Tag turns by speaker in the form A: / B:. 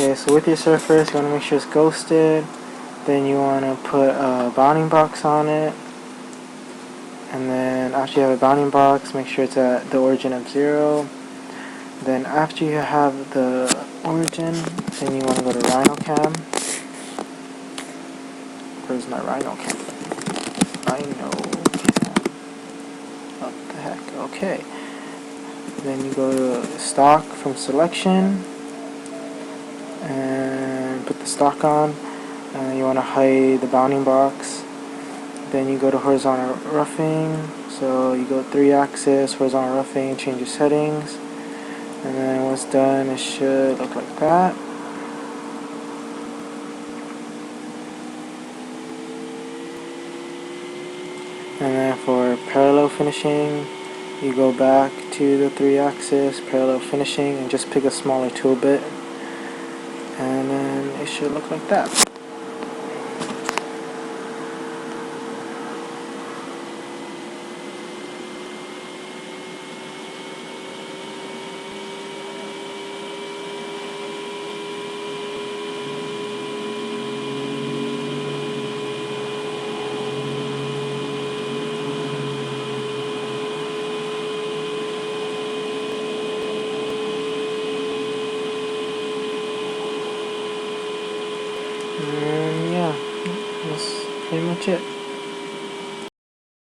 A: Okay, so with your surface, you want to make sure it's ghosted. Then you want to put a bounding box on it. And then after you have a bounding box, make sure it's at the origin of 0. Then after you have the origin, then you want to go to Rhino Cam. Where's my Rhino Cam? Rhino Cam. What the heck? Okay. Then you go to stock from selection and put the stock on. And you want to hide the bounding box. Then you go to horizontal roughing. So you go 3-axis, horizontal roughing, change your settings. And then once done, it should look like that. And then for parallel finishing, you go back to the 3-axis, parallel finishing, and just pick a smaller tool bit. And then it should look like that. And yeah, that's pretty much it.